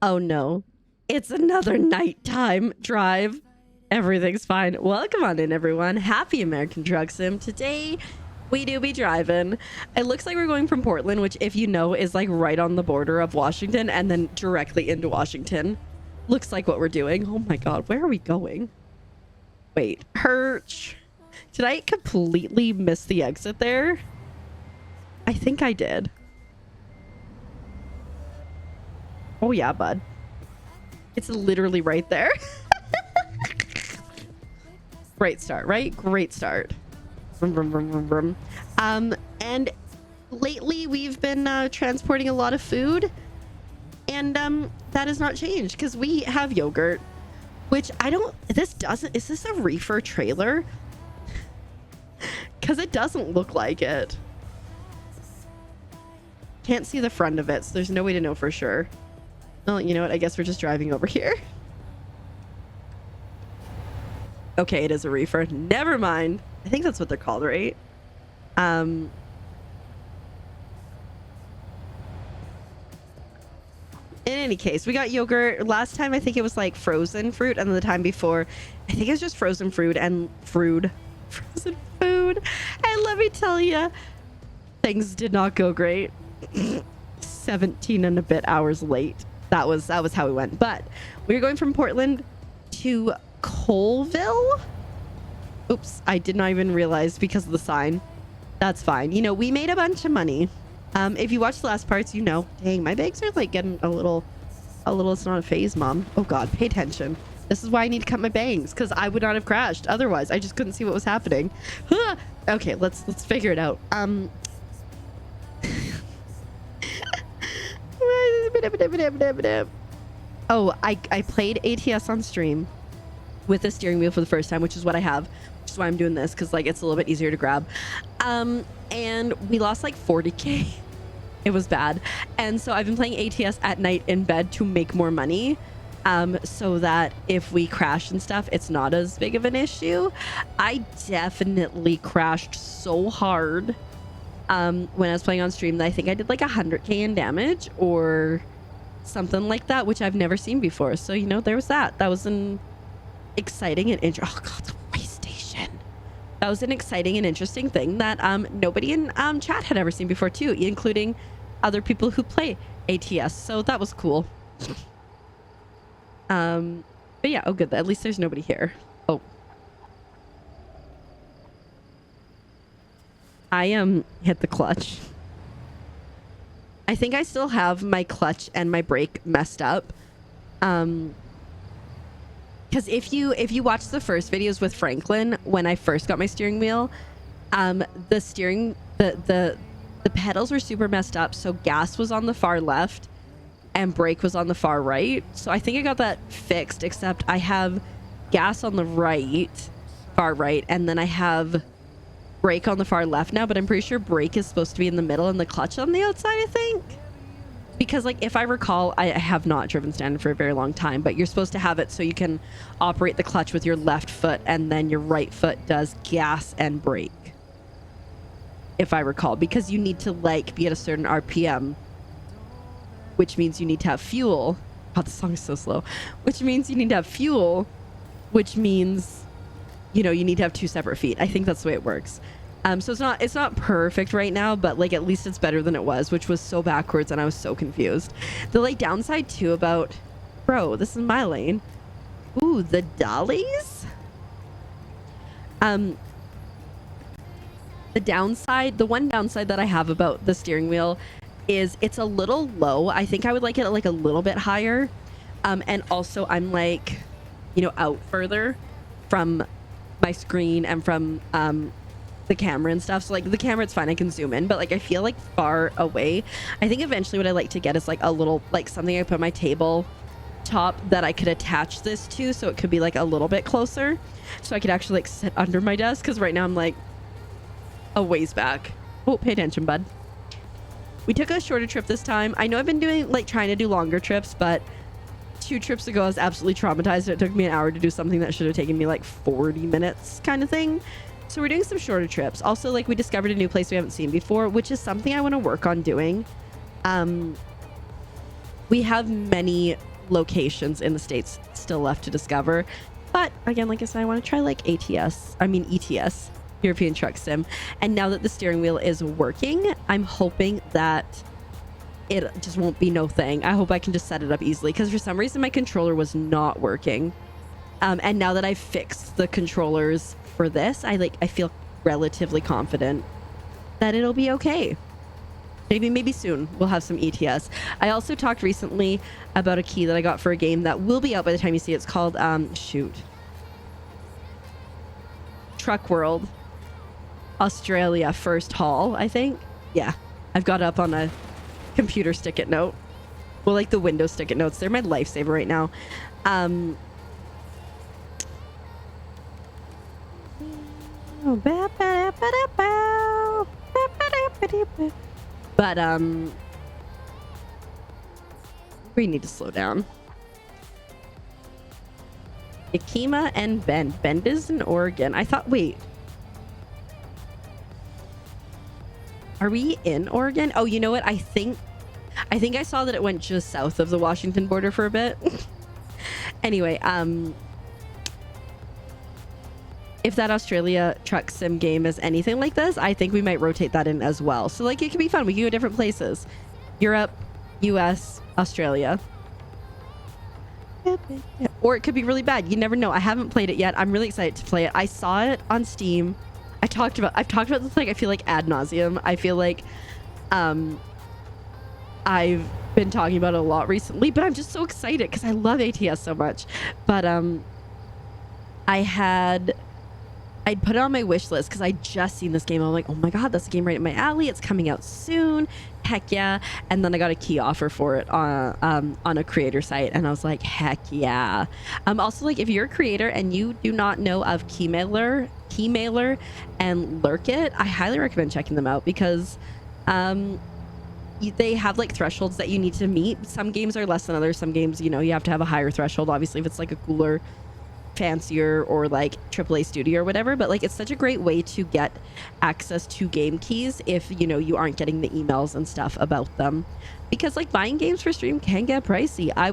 Oh no, it's another nighttime drive. Everything's fine. Welcome on in, everyone. Happy American Truck Sim. Today, we do be driving. It looks like we're going from Portland, which, if you know, is like right on the border of Washington and then directly into Washington. Looks like what we're doing. Oh my God, where are we going? Wait, Hirsch. Did I completely miss the exit there? I think I did. Oh yeah, bud. It's literally right there. Great start, right? Great start. Vroom, vroom, vroom, vroom, vroom. And lately we've been transporting a lot of food, and that has not changed because we have yogurt, which I don't. Is this a reefer trailer? Because it doesn't look like it. Can't see the front of it, so there's no way to know for sure. Well, you know what? I guess we're just driving over here. Okay, it is a reefer. Never mind. I think that's what they're called, right? In any case, we got yogurt. Last time, I think it was like frozen fruit, and the time before, I think it was just frozen fruit and frozen food. And let me tell you, things did not go great. 17 and a bit hours late. That was how we went. But we're going from Portland to Colville. Oops, I did not even realize because of the sign. That's fine. You know, we made a bunch of money. If you watch the last parts, you know, dang, my bags are like getting a little, it's not a phase, Mom. Oh God, pay attention. This is why I need to cut my bangs, because I would not have crashed. Otherwise, I just couldn't see what was happening. Okay, let's figure it out. Oh, I played ATS on stream with the steering wheel for the first time, which is what I have, which is why I'm doing this, because like it's a little bit easier to grab. And we lost like 40k. It was bad. And so I've been playing ATS at night in bed to make more money, so that if we crash and stuff, it's not as big of an issue. I definitely crashed so hard when I was playing on stream that I think I did like 100k in damage or something like that, which I've never seen before. So, you know, there was that. That was an exciting and oh God, the way station. That was an exciting and interesting thing that nobody in chat had ever seen before too, including other people who play ATS. So that was cool. But yeah, oh good. At least there's nobody here. Oh. I hit the clutch. I think I still have my clutch and my brake messed up. Because if you watch the first videos with Franklin when I first got my steering wheel, the pedals were super messed up, so gas was on the far left and brake was on the far right. So I think I got that fixed, except I have gas on the far right, and then I have brake on the far left now, but I'm pretty sure brake is supposed to be in the middle and the clutch on the outside, I think. Because like if I recall, I have not driven standard for a very long time, but you're supposed to have it so you can operate the clutch with your left foot and then your right foot does gas and brake, if I recall, because you need to like be at a certain RPM, which means you need to have fuel. Oh, the song is so slow. Which means you need to have fuel, which means, you know, you need to have two separate feet. I think that's the way it works. So it's not perfect right now, but like at least it's better than it was, which was so backwards and I was so confused. The like downside too about, bro, this is my lane. Ooh, the dollies. The one downside that I have about the steering wheel is it's a little low. I think I would like it like a little bit higher. And also I'm like, you know, out further from my screen and from the camera and stuff. So like the camera, it's fine, I can zoom in, but like I feel like far away. I think eventually what I like to get is like a little, like something I put on my table top that I could attach this to, so it could be like a little bit closer, so I could actually like sit under my desk, because right now I'm like a ways back. Oh, pay attention, bud. We took a shorter trip this time. I know I've been doing like trying to do longer trips, but 2 trips ago I was absolutely traumatized. It took me an hour to do something that should have taken me like 40 minutes kind of thing. So we're doing some shorter trips. Also, like, we discovered a new place we haven't seen before, which is something I want to work on doing. we have many locations in the States still left to discover. But again, like I said, I want to try like ETS, European Truck Sim. And now that the steering wheel is working, I'm hoping that it just won't be no thing. I hope I can just set it up easily, because for some reason my controller was not working. And now that I've fixed the controllers for this, I feel relatively confident that it'll be okay. Maybe soon we'll have some ETS. I also talked recently about a key that I got for a game that will be out by the time you see it. It's called Truck World Australia First Haul, I think. Yeah, I've got it up on a computer stick-it note. Well, like the Windows stick-it notes. They're my lifesaver right now. But we need to slow down. Yakima and Bend. Bend is in Oregon. I thought, wait. Are we in Oregon? Oh, you know what? I think I saw that it went just south of the Washington border for a bit. Anyway, if that Australia truck sim game is anything like this, I think we might rotate that in as well. So like, it could be fun. We can go different places. Europe, US, Australia. Or it could be really bad. You never know. I haven't played it yet. I'm really excited to play it. I saw it on Steam. I've talked about this, like, I feel like ad nauseum. I feel like I've been talking about it a lot recently, but I'm just so excited because I love ATS so much. But I'd put it on my wish list because I just seen this game. I'm like, oh my god, that's a game right in my alley. It's coming out soon. Heck yeah. And then I got a key offer for it on a creator site, and I was like, heck yeah. Also, like, if you're a creator and you do not know of Keymailer and Lurkit, I highly recommend checking them out because they have like thresholds that you need to meet. Some games are less than others. Some games, you know, you have to have a higher threshold, obviously, if it's like a cooler, fancier, or like AAA studio or whatever. But like, it's such a great way to get access to game keys if, you know, you aren't getting the emails and stuff about them, because like buying games for stream can get pricey. I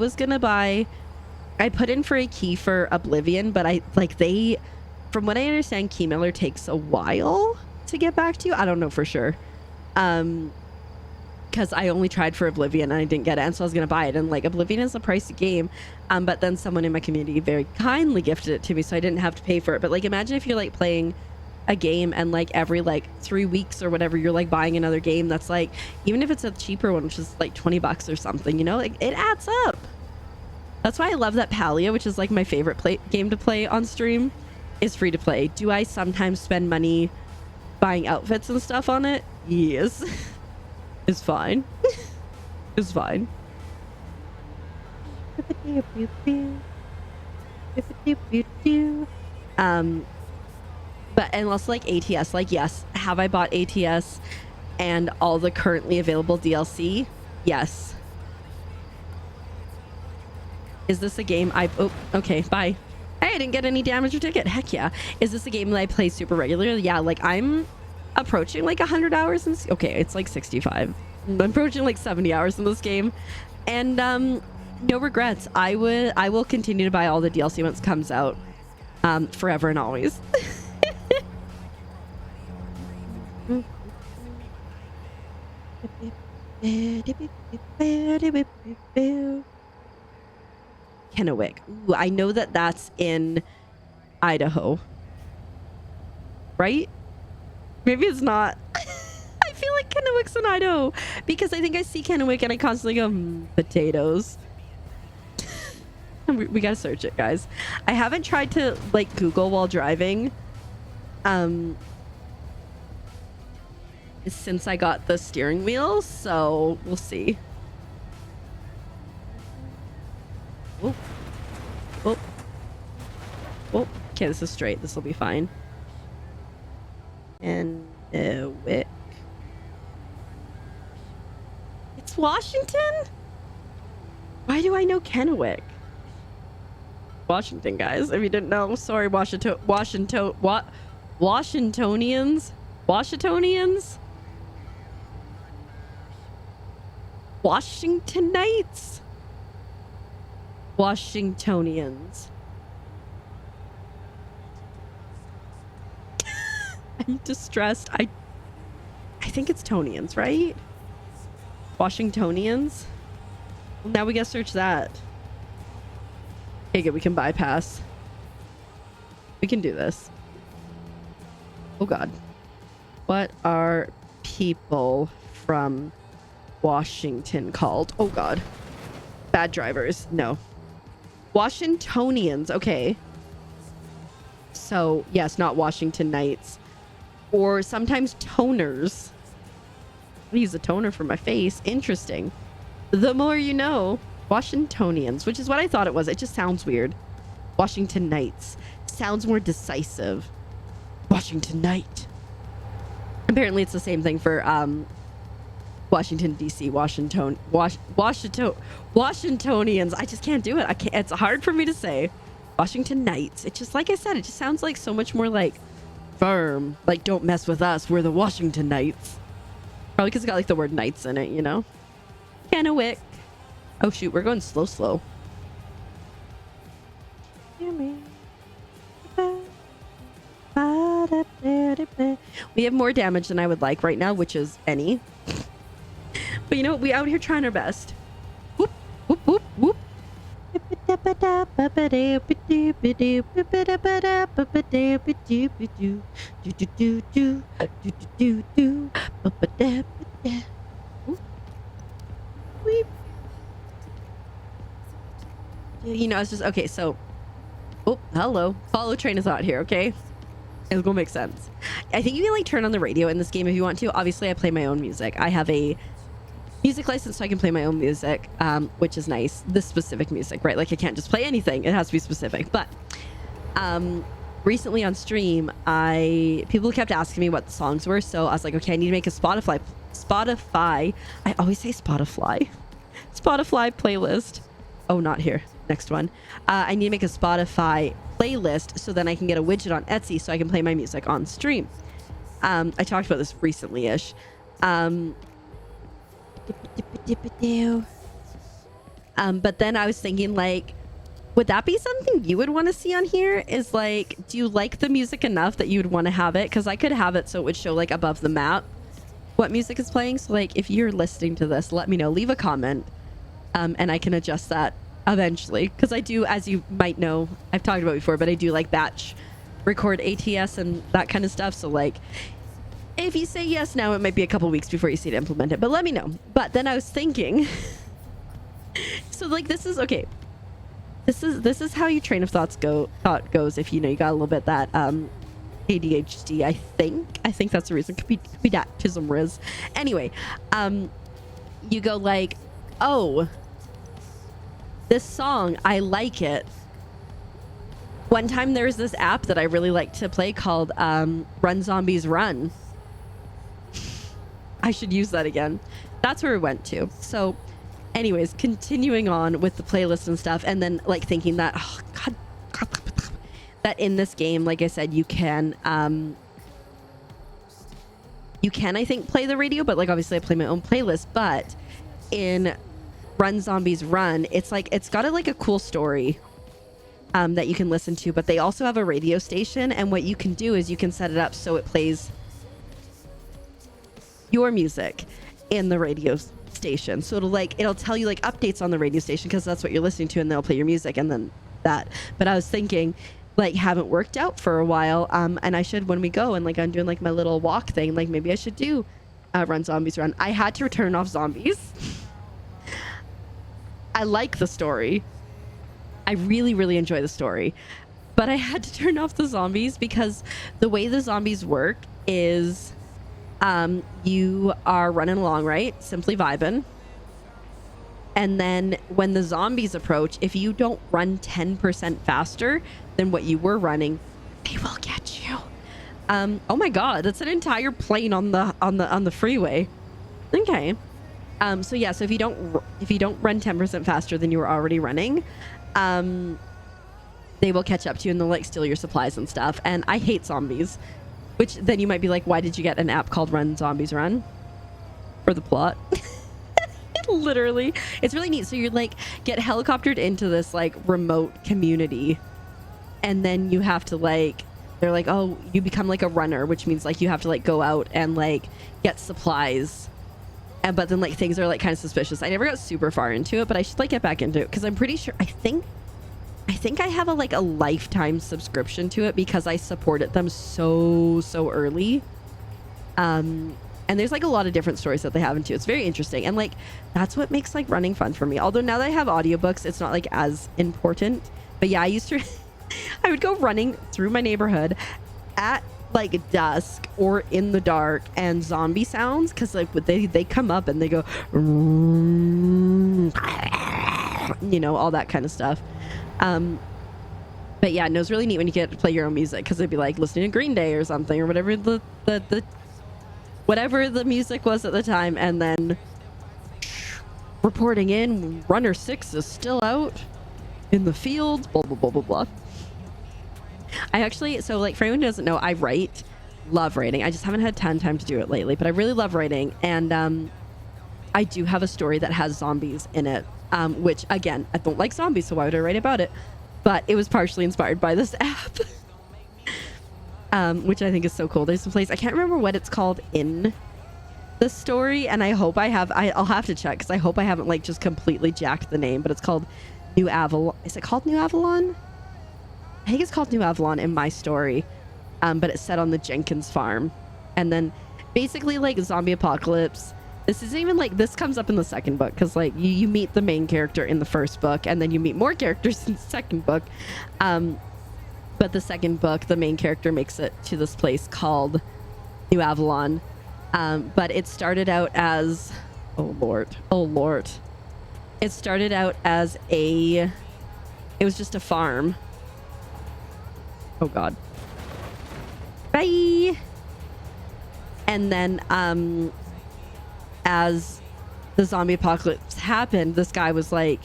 put in for a key for Oblivion, but from what I understand, Keymailer takes a while to get back to you. I don't know for sure, because I only tried for Oblivion and I didn't get it, and so I was gonna buy it, and like, Oblivion is a pricey game, but then someone in my community very kindly gifted it to me, so I didn't have to pay for it. But like, imagine if you're like playing a game and like every like 3 weeks or whatever, you're like buying another game that's like, even if it's a cheaper one, which is like $20 or something, you know, like, it adds up. That's why I love that Palia, which is like my favorite game to play on stream, is free to play. Do I sometimes spend money buying outfits and stuff on it? Yes. It's fine. It's fine. But unless like ATS, like, yes, have I bought ATS and all the currently available DLC? Yes. Is this a game oh, okay, bye. Hey, I didn't get any damage or ticket. Heck yeah. Is this a game that I play super regularly? Yeah, like, I'm approaching like 100 hours in okay, it's like 65. I'm approaching like 70 hours in this game, and no regrets. I will continue to buy all the DLC once it comes out, forever and always. Kennewick. Ooh, I know that that's in Idaho, right? Maybe it's not. I feel like Kennewick's in Idaho because I think I see Kennewick and I constantly go, potatoes. we gotta search it, guys. I haven't tried to like Google while driving since I got the steering wheel, so we'll see. Oh, oh, oh. Okay, this is straight. This will be fine. And Wick. It's Washington? Why do I know Kennewick? Washington, guys. If you didn't know, sorry, Washingtonians. Washingtonites? Washingtonians. I'm distressed. I think it's Tonians, right? Washingtonians. Well, now we gotta search that. Okay, good. We can bypass. We can do this. Oh God. What are people from Washington called? Oh God. Bad drivers. No. Washingtonians. Okay. So yes, not Washington Knights. Or sometimes toners. I use a toner for my face. Interesting. The more you know. Washingtonians, which is what I thought it was. It just sounds weird. Washington Knights. Sounds more decisive. Washington Knight. Apparently it's the same thing for Washington DC, Washingtonians. I just can't do it. I can't. It's hard for me to say. Washington Knights. It just, like I said, it just sounds like so much more like firm. Like, don't mess with us. We're the Washington Knights. Probably because it's got like the word knights in it, you know? Kennewick. Oh shoot, we're going slow. We have more damage than I would like right now, which is any. But you know what? We out here trying our best. Whoop, whoop, whoop, whoop. You know, it's just okay. So, oh, hello. Follow train of thought here. Okay. It's gonna make sense. I think you can like turn on the radio in this game if you want to. Obviously, I play my own music. I have a music license, so I can play my own music, which is nice. This specific music, right? Like I can't just play anything. It has to be specific. But recently on stream, people kept asking me what the songs were, so I was like, okay, I need to make a Spotify. I always say Spotify playlist. Oh, not here. Next one. I need to make a Spotify playlist so then I can get a widget on Etsy so I can play my music on stream. I talked about this recently-ish. But then I was thinking, like, would that be something you would want to see on here? Is like, do you like the music enough that you would want to have it? Because I could have it so it would show like above the map what music is playing. So like, if you're listening to this, let me know. Leave a comment, and I can adjust that eventually. Because I do, as you might know, I've talked about before, but I do like batch record ATS and that kind of stuff. So like, if you say yes now, it might be a couple weeks before you see it implemented. But let me know. But then I was thinking, so like this is okay. This is how your train of thought goes if you know you got a little bit that ADHD. I think that's the reason. Could be autism, Riz. Anyway, you go like, oh, this song, I like it. One time there was this app that I really like to play called Run Zombies Run. I should use that again. That's where we went to. So anyways, continuing on with the playlist and stuff, and then like thinking that, oh God, that in this game, like I said, you can I think play the radio, but like obviously I play my own playlist. But in Run Zombies Run, it's like it's got a cool story that you can listen to, but they also have a radio station, and what you can do is you can set it up so it plays your music in the radio station. So it'll tell you like updates on the radio station because that's what you're listening to, and they'll play your music and then that. But I was thinking, like, haven't worked out for a while, and I should, when we go and like I'm doing like my little walk thing, like maybe I should do Run Zombies Run. I had to turn off zombies. I like the story. I really, really enjoy the story, but I had to turn off the zombies because the way the zombies work is you are running along, right? Simply vibing. And then when the zombies approach, if you don't run 10% faster than what you were running, they will get you. Oh my God, that's an entire plane on the freeway. Okay. So yeah, so if you don't run 10% faster than you were already running, they will catch up to you and they'll like steal your supplies and stuff. And I hate zombies. Which then you might be like, why did you get an app called Run Zombies Run? For the plot. Literally, it's really neat. So you're like get helicoptered into this like remote community, and then you have to like, they're like, oh, you become like a runner, which means like you have to like go out and like get supplies. And but then like things are like kind of suspicious. I never got super far into it, but I should like get back into it because I'm pretty sure I think I have a like a lifetime subscription to it because I supported them so early. And there's like a lot of different stories that they have into. It's very interesting, and like that's what makes like running fun for me. Although now that I have audiobooks, it's not like as important. But yeah, I used to I would go running through my neighborhood at like dusk or in the dark, and zombie sounds, because like they come up and they go you know, all that kind of stuff. But yeah, no, it's really neat when you get to play your own music, because it'd be like listening to Green Day or something, or whatever whatever the music was at the time, and then reporting in, runner 6 is still out in the field, blah blah blah blah blah. I actually, so like for anyone who doesn't know, I love writing. I just haven't had time to do it lately, but I really love writing. And I do have a story that has zombies in it, which again, I don't like zombies, so why would I write about it? But it was partially inspired by this app. Which I think is so cool. There's a place, I can't remember what it's called in the story, and I hope I'll have to check, because I hope I haven't like just completely jacked the name, but it's called New Avalon. Is it called New Avalon? I think it's called New Avalon in my story, but it's set on the Jenkins farm. And then basically like zombie apocalypse. This isn't even like, this comes up in the second book, because like you meet the main character in the first book, and then you meet more characters in the second book. But the second book, the main character makes it to this place called New Avalon. But it started out as, oh lord. It started out as it was just a farm. Oh god. Bye. And then as the zombie apocalypse happened, this guy was like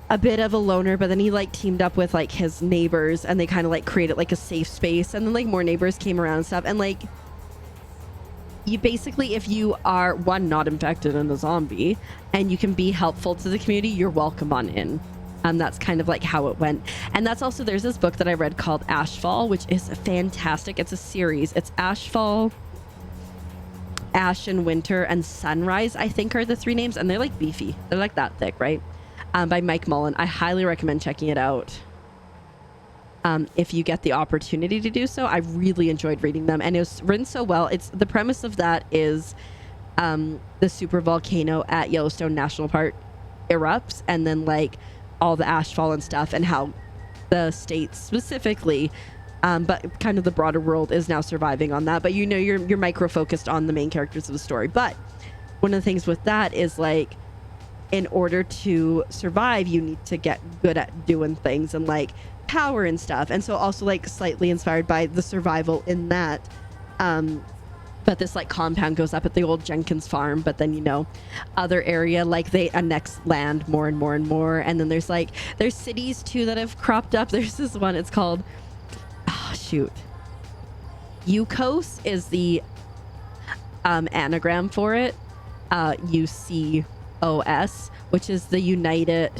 a bit of a loner, but then he like teamed up with like his neighbors, and they kind of like created like a safe space, and then like more neighbors came around and stuff. And like you basically, if you are one, not infected and a zombie, and you can be helpful to the community, you're welcome on in. That's kind of like how it went. And that's also, there's this book that I read called Ashfall, which is fantastic. It's a series. It's Ashfall, Ash and Winter, and Sunrise, I think are the 3 names, and they're like beefy. They're like that thick, right? By Mike Mullen. I highly recommend checking it out if you get the opportunity to do so. I really enjoyed reading them, and it was written so well. It's the premise of that is the super volcano at Yellowstone National Park erupts, and then like all the ashfall and stuff, and how the state specifically, but kind of the broader world, is now surviving on that. But you know, you're micro focused on the main characters of the story. But one of the things with that is like, in order to survive, you need to get good at doing things and like power and stuff. And so also like slightly inspired by the survival in that. But this like compound goes up at the old Jenkins farm, but then, you know, other area, like they annex land more and more and more. And then there's cities too that have cropped up. There's this one, it's called, Yukos is the anagram for it. UCOS, which is the United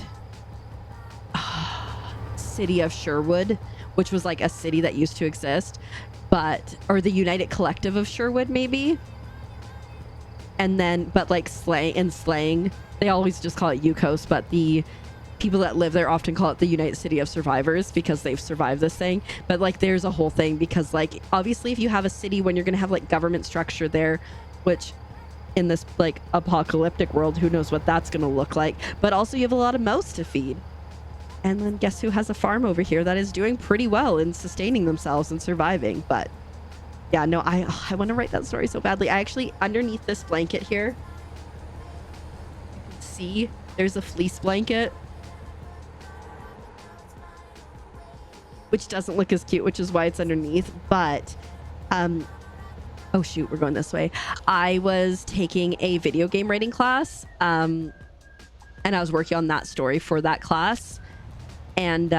City of Sherwood, which was like a city that used to exist, or the United Collective of Sherwood maybe. And then, but like slang, they always just call it Yukos, but the people that live there often call it the United City of Survivors, because they've survived this thing. But like there's a whole thing, because like obviously if you have a city, when you're gonna have like government structure there, which in this like apocalyptic world, who knows what that's gonna look like. But also you have a lot of mouths to feed. And then guess who has a farm over here that is doing pretty well in sustaining themselves and surviving. But yeah, no, I want to write that story so badly. I actually, underneath this blanket here, you can see there's a fleece blanket, which doesn't look as cute, which is why it's underneath. But oh shoot, we're going this way. I was taking a video game writing class, and I was working on that story for that class. And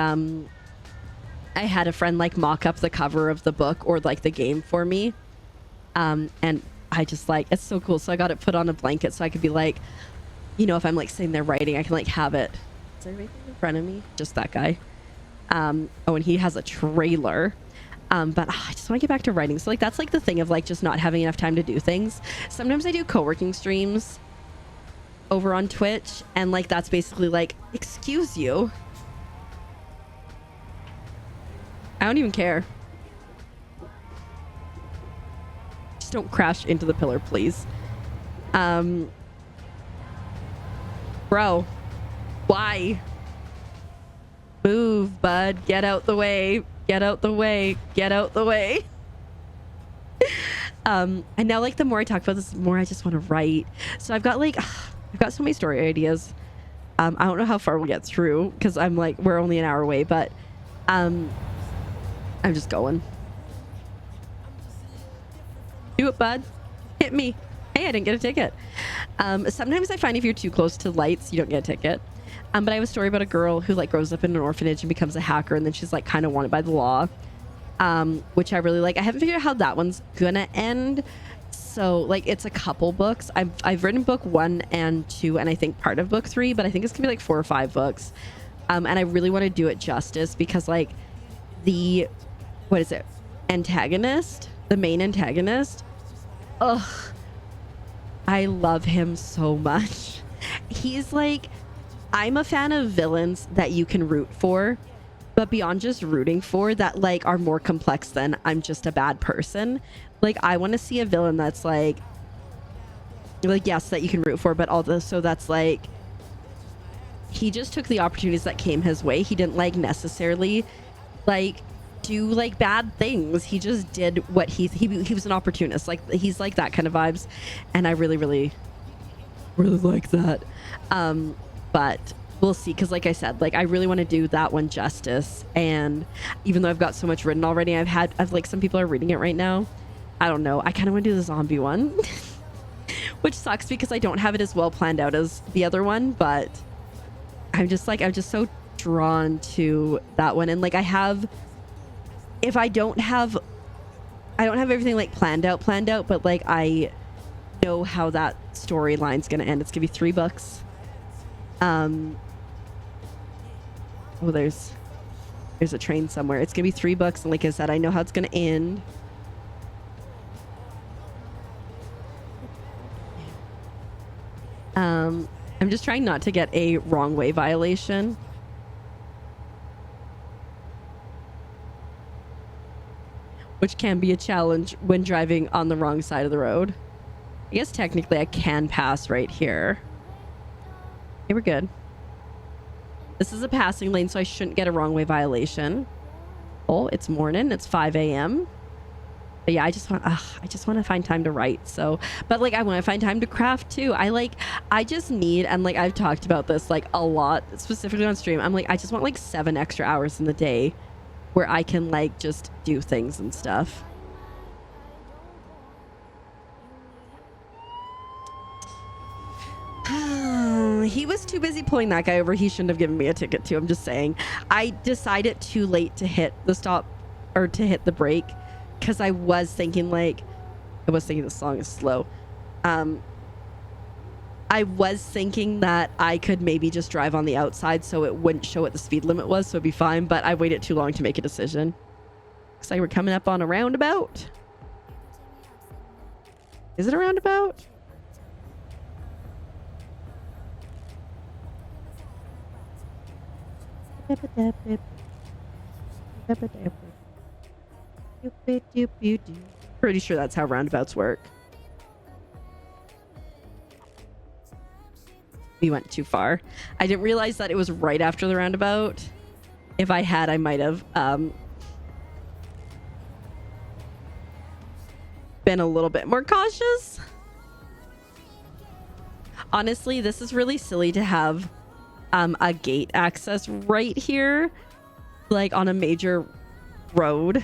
I had a friend like mock up the cover of the book or like the game for me. And I just like, it's so cool. So I got it put on a blanket so I could be like, you know, if I'm like sitting there writing, I can like have it. Is there anything in front of me? Just that guy. Oh, and he has a trailer. But I just want to get back to writing. So like that's like the thing of like just not having enough time to do things. Sometimes I do co-working streams over on Twitch, and like that's basically like, excuse you. I don't even care. Just don't crash into the pillar, please. Bro, why? Move, bud. Get out the way. Get out the way. Get out the way. And now like the more I talk about this, the more I just want to write. So I've got like, I've got so many story ideas. I don't know how far we'll get through because I'm like, we're only an hour away, but I'm just going. Do it, bud. Hit me. Hey, I didn't get a ticket. Sometimes I find if you're too close to lights, you don't get a ticket. But I have a story about a girl who like grows up in an orphanage and becomes a hacker, and then she's like kind of wanted by the law, which I really like. I haven't figured out how that one's gonna end. So like it's a couple books. I've written book 1 and 2, and I think part of book 3, but I think it's gonna be like 4 or 5 books. And I really want to do it justice because like the, what is it? Antagonist, the main antagonist. Ugh. I love him so much. He's like, I'm a fan of villains that you can root for, but beyond just rooting for, that like are more complex than I'm just a bad person. Like I want to see a villain that's like yes, that you can root for, but also that's like he just took the opportunities that came his way. He didn't like necessarily like do like bad things. He just did what he was an opportunist. Like he's like that kind of vibes, and I really like that. But we'll see, because like I said, like I really want to do that one justice. And even though I've got so much written already, I've like some people are reading it right now. I don't know, I kind of want to do the zombie one which sucks because I don't have it as well planned out as the other one, but I'm just so drawn to that one. And like I don't have everything like planned out, but like I know how that storyline's gonna end. It's gonna be 3 books. Oh, there's a train somewhere. It's gonna be 3 books, and like I said, I know how it's gonna end. I'm just trying not to get a wrong way violation. Which can be a challenge when driving on the wrong side of the road. I guess technically I can pass right here. Okay, we're good. This is a passing lane, so I shouldn't get a wrong way violation. Oh, it's morning. It's 5 a.m. But yeah, I just want to find time to write. So, but like I want to find time to craft too. I just need, and like I've talked about this like a lot, specifically on stream. I'm like, I just want like 7 extra hours in the day where I can like just do things and stuff. He was too busy pulling that guy over. He shouldn't have given me a ticket too. I'm just saying. I decided too late to hit the stop or to hit the brake because I was thinking the song is slow. I was thinking that I could maybe just drive on the outside so it wouldn't show what the speed limit was, so it'd be fine, but I waited too long to make a decision. Looks like we're coming up on a roundabout. Is it a roundabout? Pretty sure that's how roundabouts work. We went too far. I didn't realize that it was right after the roundabout. If I had, I might have been a little bit more cautious. Honestly, this is really silly to have a gate access right here, like on a major road.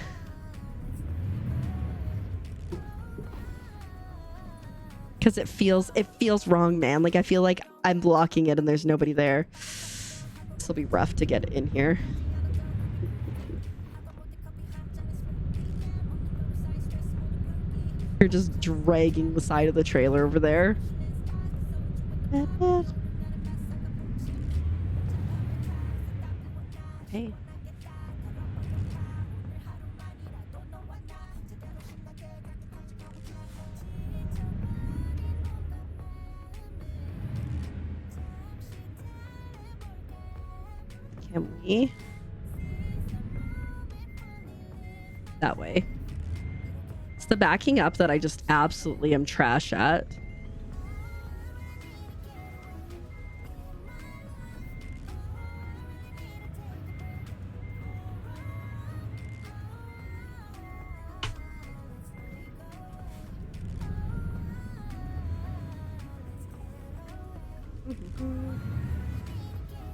Because it feels wrong, man. Like I feel like I'm blocking it and there's nobody there. This will be rough to get in here. You're just dragging the side of the trailer over there. Okay. Can we? That way. It's the backing up that I just absolutely am trash at.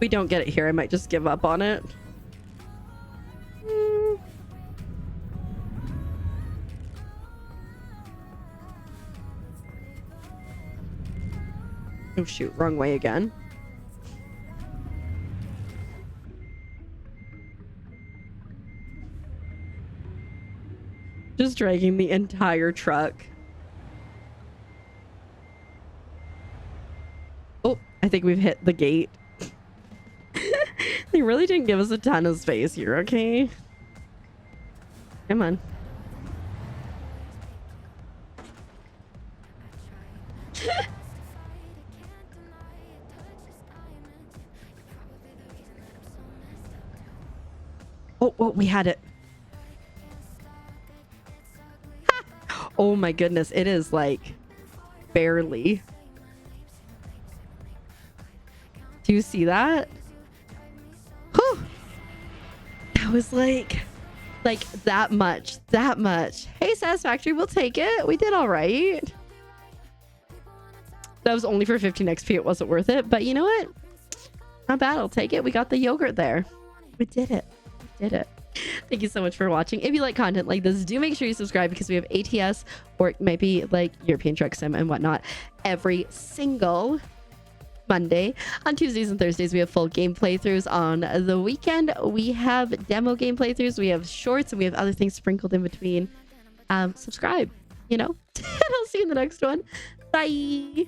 We don't get it here. I might just give up on it. Oh shoot, wrong way again. Just dragging the entire truck. Oh, I think we've hit the gate. They really didn't give us a ton of space here, okay? Come on. Oh, we had it. Oh my goodness, it is like barely. Do you see that? Whew. That was like that much. Hey, Satisfactory, we'll take it. We did all right. That was only for 15 XP. It wasn't worth it, but you know what? Not bad. I'll take it. We got the yogurt there. We did it. Thank you so much for watching. If you like content like this, do make sure you subscribe, because we have ATS, or it might be like European Truck Sim and whatnot, every single Monday. On Tuesdays and Thursdays, we have full game playthroughs. On the weekend, we have demo game playthroughs. We have shorts, and we have other things sprinkled in between. Subscribe, you know. And I'll see you in the next one. Bye.